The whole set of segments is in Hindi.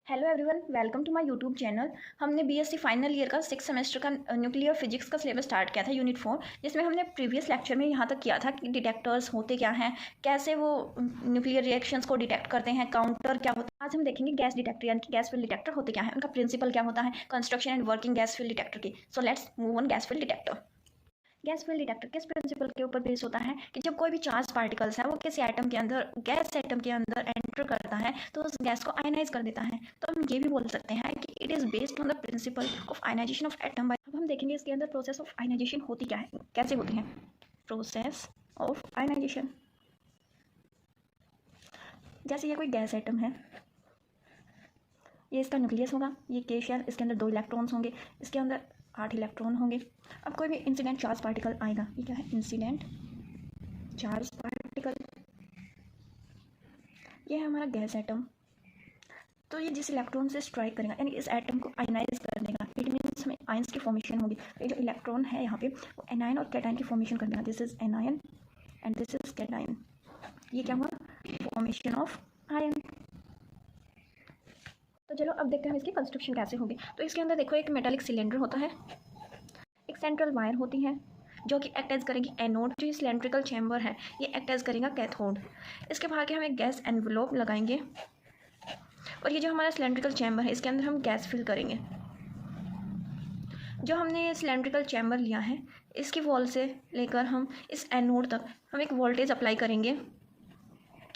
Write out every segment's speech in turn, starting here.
Hello everyone, welcome to my YouTube channel. हमने बीएससी फाइनल ईयर का 6 सेमेस्टर का न्यूक्लियर फिजिक्स का सिलेबस स्टार्ट किया था, यूनिट 4, जिसमें हमने प्रीवियस लेक्चर में यहाँ तक किया था कि डिटेक्टर्स होते क्या हैं, कैसे वो न्यूक्लियर रिएक्शंस को डिटेक्ट करते हैं, काउंटर क्या होता है। आज हम देखेंगे गैस डिटेक्टर यानी कि गैस फील्ड डिटेक्टर होते क्या हैं, उनका प्रिंसिपल क्या होता है, construction and working gas field detector की। So let's move on gas field detector. Gas field detector किस प्रिंसिपल के ऊपर बेस होता है कि जब कोई भी चार्ज पार्टिकल्स है वो किसी एटम के अंदर, गैस एटम के अंदर एंटर करता है तो उस गैस को आयनाइज कर देता है। तो हम ये भी बोल सकते हैं कि it is based on the principle of ionisation of atom. अब हम देखेंगे इसके अंदर प्रोसेस ऑफ आयनाइजेशन होती क्या है, कैसे होती है प्रोसेस ऑफ आयनाइजेशन। जैसे ये कोई गैस एटम है, ये इसका न्यूक्लियस होगा, ये के शेल, इसके अंदर 2 इलेक्ट्रॉन्स होंगे, इसके अंदर 8 इलेक्ट्रॉन होंगे। अब कोई भी इंसिडेंट चार्ज पार्टिकल आएगा, ये क्या है, इंसिडेंट चार्ज पार्टिकल, ये है हमारा गैस एटम। तो ये जिस इलेक्ट्रॉन से स्ट्राइक करेगा यानी इस एटम को आयनाइज कर देगा, इट मीन्स हमें आयंस की फॉर्मेशन होगी। ये जो इलेक्ट्रॉन है यहाँ पे वो एनायन और कैटायन की फॉर्मेशन कर देगा। This is anion and this is cation. ये क्या हुआ, फॉर्मेशन ऑफ आयन। तो चलो अब देखते हैं इसकी कंस्ट्रक्शन कैसे होगी। तो इसके अंदर देखो एक मेटालिक सिलेंडर होता है, एक सेंट्रल वायर होती है जो कि एक्ट एज करेगी एनोड, जो सिलेंड्रिकल चैम्बर है ये एक्ट एज करेगा कैथोड। इसके बाहर के हम एक गैस एनवलप लगाएंगे और ये जो हमारा सिलेंड्रिकल चैम्बर है इसके अंदर हम गैस फिल करेंगे। जो हमने सिलेंड्रिकल चैम्बर लिया है इसकी वॉल से लेकर हम इस एनोड तक हम एक वोल्टेज अप्लाई करेंगे,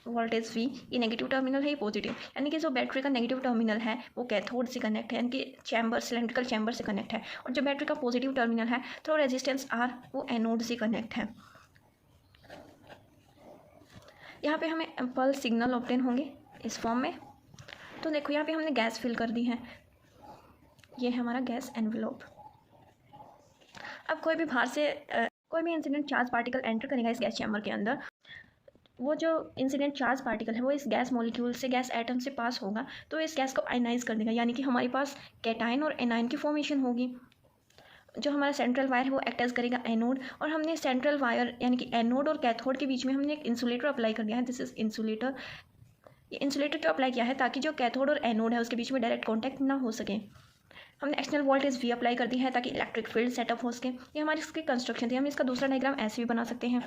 वोल्टेज V। ये नेगेटिव टर्मिनल है, ये पॉजिटिव, यानी कि जो बैटरी का नेगेटिव टर्मिनल है वो कैथोड से कनेक्ट है, यानी कि चैम्बर, सिलेंड्रिकल चैम्बर से कनेक्ट है, और जो बैटरी का पॉजिटिव टर्मिनल है थ्रू रेजिस्टेंस R वो एनोड से कनेक्ट है। यहाँ पे हमें पल्स सिग्नल ऑब्टेन होंगे इस फॉर्म में। तो देखो यहाँ पे हमने गैस फिल कर दी है, ये है हमारा गैस एनवलप। अब कोई भी बाहर से कोई भी इंसिडेंट चार्ज पार्टिकल एंटर करेगा इस गैस चैम्बर के अंदर, वो जो इंसिडेंट चार्ज पार्टिकल है वो इस गैस मॉलिक्यूल से, गैस एटम से पास होगा तो इस गैस को आयनाइज कर देगा, यानी कि हमारे पास कैटायन और एनायन की फॉर्मेशन होगी। जो हमारा सेंट्रल वायर है वो एक्ट एज करेगा एनोड, और हमने सेंट्रल वायर यानी कि एनोड और कैथोड के बीच में हमने एक इंसुलेटर अप्लाई कर दिया है। This is insulator. ये इंसुलेटर क्यों अप्लाई किया है, ताकि जो कैथोड और एनोड है उसके बीच में डायरेक्ट कॉन्टैक्ट ना हो सके। हमने एक्सटर्नल वोल्टेज V अप्लाई कर दी है ताकि इलेक्ट्रिक फील्ड सेटअप हो सके। ये हमारी इसकी कंस्ट्रक्शन थी। हम इसका दूसरा डायग्राम ऐसे भी बना सकते हैं।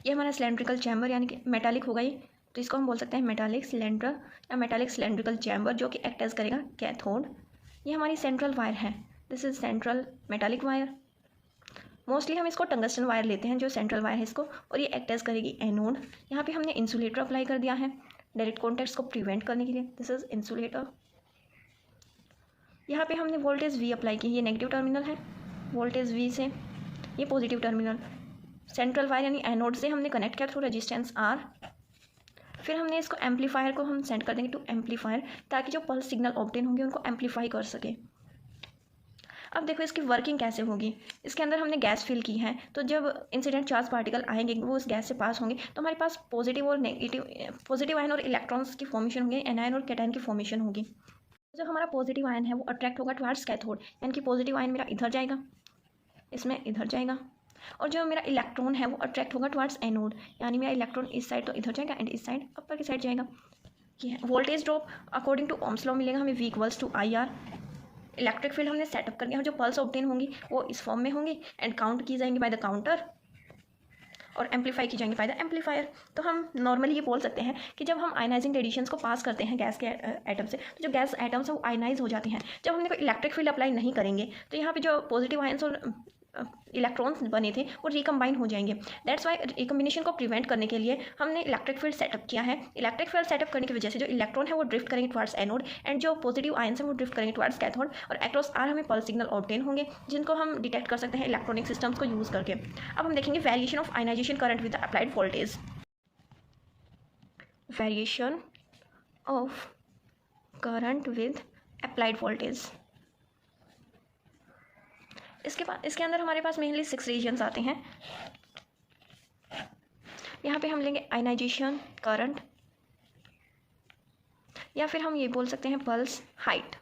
ये हमारा सिलेंड्रिकल चैम्बर यानी कि मेटालिक होगा ये, तो इसको हम बोल सकते हैं मेटालिक सिलेंडर या मेटालिक सिलेंड्रिकल चैम्बर, जो कि एक्ट एज करेगा कैथोड। ये हमारी सेंट्रल वायर है, this is central metallic wire. Mostly हम इसको टंगस्टन वायर लेते हैं, जो सेंट्रल वायर है इसको, और ये एक्ट एज करेगी एनोड। यहाँ पे हमने इंसुलेटर अप्लाई कर दिया है डायरेक्ट कॉन्टैक्ट्स को प्रिवेंट करने के लिए, दिस इज इंसुलेटर। यहाँ पे हमने वोल्टेज V अप्लाई की, ये नेगेटिव टर्मिनल है, वोल्टेज V से ये पॉजिटिव टर्मिनल। सेंट्रल वायर यानी एनोड से हमने कनेक्ट किया थ्रू रेजिस्टेंस R। फिर हमने इसको एम्पलीफायर को हम सेंड कर देंगे टू एम्पलीफायर, ताकि जो पल्स सिग्नल ऑब्टेन होंगे उनको एम्पलीफाई कर सके। अब देखो इसकी वर्किंग कैसे होगी। इसके अंदर हमने गैस फिल की है, तो जब इंसिडेंट चार्ज पार्टिकल आएंगे वो उस गैस से पास होंगे तो हमारे पास पॉजिटिव और नेगेटिव, पॉजिटिव आयन और इलेक्ट्रॉन्स की फॉर्मेशन होंगे, एनायन और कैटायन की फॉर्मेशन होगी। जो हमारा पॉजिटिव आयन है वो अट्रैक्ट होगा टुवर्ड्स कैथोड, यानी कि पॉजिटिव आयन मेरा इधर जाएगा, इसमें इधर जाएगा, और जो मेरा इलेक्ट्रॉन है वो अट्रैक्ट होगा टुवर्ड्स एनोड, यानी मेरा इलेक्ट्रॉन इस साइड तो इधर जाएगा एंड इस साइड अपर की साइड जाएगा। ये है voltage drop according to Ohm's law मिलेगा हमें V equals to IR। Electric field हमने सेटअप कर दिया, जो पल्स ऑब्टेन होंगी वो इस फॉर्म में होंगी एंड काउंट की जाएंगी बाय द काउंटर और एम्पलीफाई की जाएंगी बाय द एम्पलीफायर। तो हम नॉर्मली ये बोल सकते हैं कि जब हम आयनाइजिंग रेडिएशंस को पास करते हैं गैस के एटम से, तो जो गैस एटम्स हैं वो आयनाइज हो जाते हैं। जब हमने कोई इलेक्ट्रिक फील्ड अप्लाई नहीं करेंगे तो यहाँ पे जो पॉजिटिव आयंस और इलेक्ट्रॉन्स बने थे वो रिकम्बाइन हो जाएंगे। दैट्स वाई रिकम्बिनेशन को प्रिवेंट करने के लिए हमने इलेक्ट्रिक फील्ड सेटअप किया है। इलेक्ट्रिक फील्ड सेटअप करने की वजह से जो इलेक्ट्रॉन है वो ड्रिफ्ट करेंगे टुवर्ड्स एनोड एंड जो पॉजिटिव आयंस है वो ड्रिफ्ट करेंगे टुवर्ड्स कैथोड, और अक्रॉस R हमें पल्स सिग्नल ऑब्टेन होंगे जिनको हम डिटेक्ट कर सकते हैं इलेक्ट्रॉनिक सिस्टम्स को यूज़ करके। अब हम देखेंगे variation of ionisation current with applied voltage. Variation of current with applied voltage. इसके अंदर हमारे पास मेनली 6 रीजन्स आते हैं। यहाँ पे हम लेंगे आयनाइजेशन करंट, या फिर हम ये बोल सकते हैं पल्स हाइट।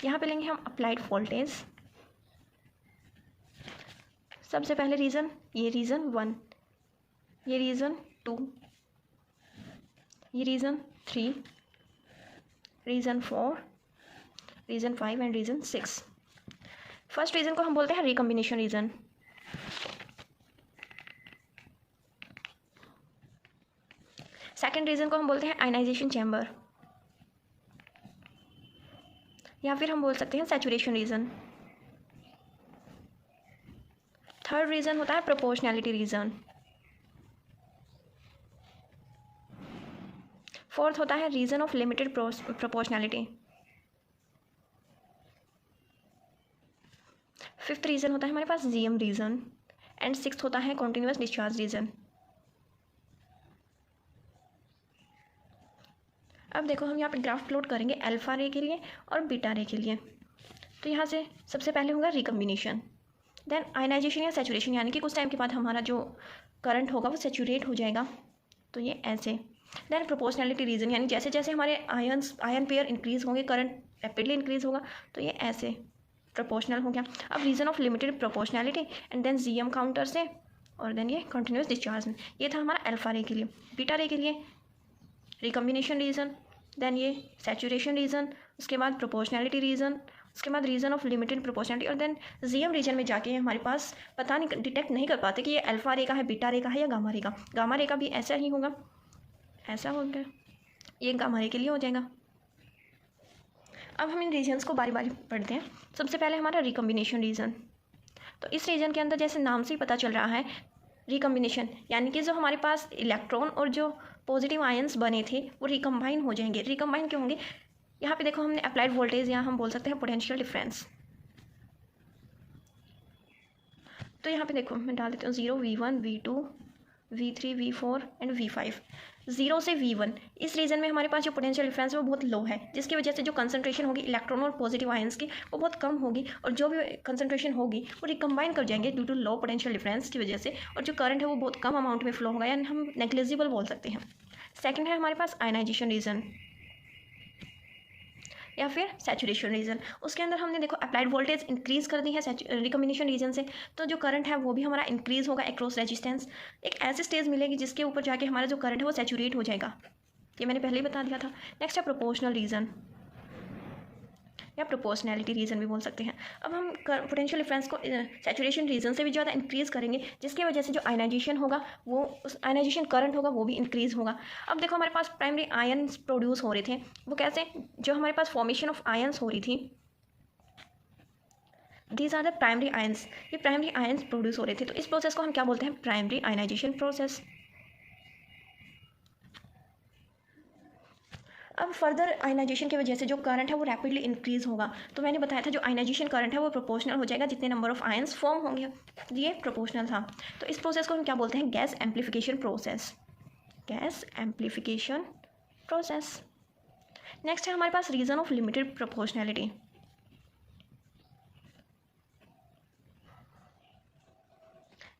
यहाँ पे लेंगे हम अप्लाइड वोल्टेज। सबसे पहले रीज़न, ये रीज़न 1, ये रीज़न 2, ये reason 3, reason 4, reason 5 and reason 6। First reason को हम बोलते हैं रिकम्बिनेशन रीज़न। सेकेंड रीज़न को हम बोलते हैं आयनाइजेशन चैम्बर, या फिर हम बोल सकते हैं सैचुरेशन रीज़न। थर्ड रीज़न होता है प्रोपोर्शनैलिटी रीज़न। फोर्थ होता है reason of limited proportionality. Fifth reason होता है हमारे पास जीएम रीज़न एंड सिक्स्थ होता है कॉन्टिन्यूस डिस्चार्ज रीज़न। अब देखो हम यहाँ पे ग्राफ प्लॉट करेंगे अल्फा रे के लिए और बीटा रे के लिए। तो यहाँ से सबसे पहले होगा रिकम्बिनेशन, देन आयनाइजेशन या सैचुरेशन, यानी कि कुछ टाइम के बाद हमारा जो करंट होगा वो सैचुरेट हो जाएगा, तो ये ऐसे। देन प्रोपोर्शनैलिटी रीज़न, यानी जैसे जैसे हमारे आयन पेयर इंक्रीज़ होंगे करंट रैपिडली इंक्रीज़ होगा, तो ये ऐसे प्रोपोर्शनल हो गया। अब reason of limited proportionality and then GM counter से, और देन ये कंटिन्यूस डिस्चार्ज में। ये था हमारा अल्फा रे के लिए। बीटा रे के लिए रिकम्बिनेशन रीज़न, देन ये सैचुरेशन रीज़न, उसके बाद प्रोपोर्शनैलिटी रीज़न, उसके बाद रीज़न ऑफ लिमिटेड प्रोपोर्शनैलिटी, और देन जीएम रीजन में जाके हमारे पास पता नहीं, डिटेक्ट नहीं कर पाते कि ये अल्फा रे का है, बीटा रे का है या गामा रे का। गामा रे का भी ऐसा ही होगा, ऐसा हो गया, ये गामा रे के लिए हो जाएगा। अब हम इन रीजन्स को बारी बारी पढ़ते हैं। सबसे पहले हमारा रिकम्बिनेशन रीज़न। तो इस रीजन के अंदर जैसे नाम से ही पता चल रहा है रिकम्बिनेशन, यानी कि जो हमारे पास इलेक्ट्रॉन और जो पॉजिटिव आयंस बने थे वो रिकम्बाइन हो जाएंगे। रिकम्बाइन क्यों होंगे? यहाँ पे देखो हमने अप्लाइड वोल्टेज या हम बोल सकते हैं पोटेंशियल डिफरेंस। तो यहाँ पे देखो मैं डाल देती हूँ 0, V1, V2, V3, V4 and V5। 0 से V1 इस रीजन में हमारे पास जो पोटेंशियल डिफरेंस है वो बहुत लो है, जिसकी वजह से जो कंसंट्रेशन होगी इलेक्ट्रॉन और पॉजिटिव आयंस की वो बहुत कम होगी, और जो भी कंसंट्रेशन होगी वो रिकम्बाइन कर जाएंगे due to low potential difference की वजह से, और जो करंट है वो बहुत कम अमाउंट में फ्लो होगा, यानी हम नेग्लिजिबल बोल सकते हैं। सेकेंड है हमारे पास आयनाइजेशन रीजन या फिर सैचुरेशन रीजन। उसके अंदर हमने देखो अप्लाइड वोल्टेज इंक्रीज़ कर दी है रिकम्बिनेशन रीजन से, तो जो करंट है वो भी हमारा इंक्रीज़ होगा अक्रॉस रेजिस्टेंस। एक ऐसी स्टेज मिलेगी जिसके ऊपर जाके हमारा जो करंट है वो सैचुरेट हो जाएगा, ये मैंने पहले ही बता दिया था। नेक्स्ट है प्रोपोर्शनल रीजन या प्रोपोर्शनैलिटी रीजन भी बोल सकते हैं। अब हम पोटेंशियल डिफरेंस को सैचुरेशन रीजन से भी ज़्यादा इंक्रीज़ करेंगे, जिसकी वजह से जो आयनाइजेशन होगा वो उस आयनाइजेशन करंट होगा वो भी इंक्रीज़ होगा। अब देखो हमारे पास प्राइमरी आयन्स प्रोड्यूस हो रहे थे, वो कैसे? जो हमारे पास फॉर्मेशन ऑफ आयन्स हो रही थी, these are the primary ions, ये प्राइमरी आयन्स प्रोड्यूस हो रहे थे। तो इस प्रोसेस को हम क्या बोलते हैं? Primary ionisation process. अब फर्दर आयनाइजेशन की वजह से जो करंट है वो रैपिडली इंक्रीज़ होगा। तो मैंने बताया था जो आयनाइजेशन करंट है वो प्रोपोर्शनल हो जाएगा जितने नंबर ऑफ आयंस फॉर्म होंगे, ये प्रोपोर्शनल था। तो इस प्रोसेस को हम क्या बोलते हैं? Gas amplification process. Gas amplification process. Next है हमारे पास रीजन ऑफ लिमिटेड प्रोपोर्शनैलिटी।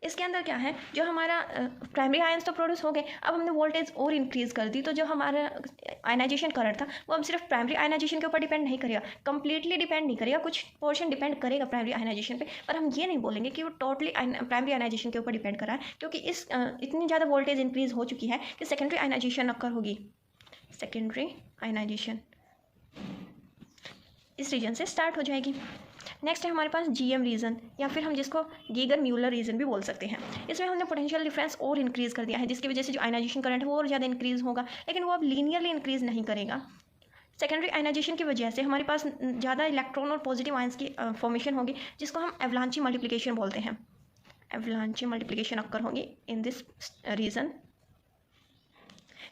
इसके अंदर क्या है, जो हमारा प्राइमरी आयंस तो प्रोड्यूस हो गए, अब हमने वोल्टेज और इंक्रीज़ कर दी, तो जो हमारा आयनाइजेशन करंट था वो अब सिर्फ प्राइमरी आयनाइजेशन के ऊपर डिपेंड नहीं करेगा, कंप्लीटली डिपेंड नहीं करेगा, कुछ पोर्शन डिपेंड करेगा प्राइमरी आयनाइजेशन पे, पर हम ये नहीं बोलेंगे कि वो टोटली प्राइमरी आयनाइजेशन के ऊपर डिपेंड कर रहा है, क्योंकि इस इतनी ज़्यादा वोल्टेज इंक्रीज़ हो चुकी है कि सेकेंडरी आयनाइजेशन अक्कर होगी। सेकेंडरी आयनाइजेशन इस रीजन से स्टार्ट हो जाएगी। नेक्स्ट है हमारे पास जीएम रीजन, या फिर हम जिसको गीगर म्यूलर रीजन भी बोल सकते हैं। इसमें हमने पोटेंशियल डिफरेंस और इंक्रीज़ कर दिया है, जिसकी वजह से जो आयनाइजेशन करंट है वो और ज़्यादा इंक्रीज़ होगा, लेकिन वो अब लीनियरली इंक्रीज़ नहीं करेगा। सेकेंडरी आयनाइजेशन की वजह से हमारे पास ज़्यादा इलेक्ट्रॉन और पॉजिटिव आयंस की फॉर्मेशन होगी, जिसको हम एवलांची मल्टीप्लिकेशन बोलते हैं। एवलांची मल्टीप्लिकेशन अक्कर होगी in this region.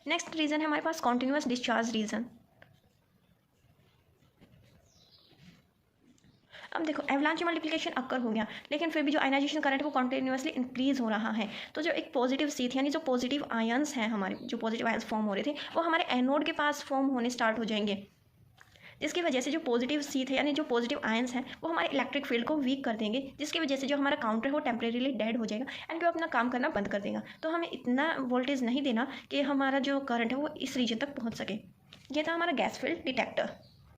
Next region है हमारे पास कॉन्टिन्यूस डिस्चार्ज रीजन। अब देखो एवलांची मल्टीप्लिकेशन अक्कर हो गया, लेकिन फिर भी जो आयनाइजेशन करंट है वो कंटिन्यूसली इंक्रीज़ हो रहा है। तो जो एक पॉजिटिव सीथ यानी जो पॉजिटिव आयंस हैं, हमारे जो पॉजिटिव आयंस फॉर्म हो रहे थे वो हमारे एनोड के पास फॉर्म होने स्टार्ट हो जाएंगे, जिसकी वजह से जो पॉजिटिव सीथ है यानी जो पॉजिटिव आयंस हैं वो हमारे इलेक्ट्रिक फील्ड को वीक कर देंगे, जिसकी वजह से जो हमारा काउंटर है वो टेम्परेरीली डेड हो जाएगा एंड वो अपना काम करना बंद कर देगा। तो हमें इतना वोल्टेज नहीं देना कि हमारा जो करंट है वो इस रीजन तक पहुँच सके। ये था हमारा गैस फील्ड डिटेक्टर।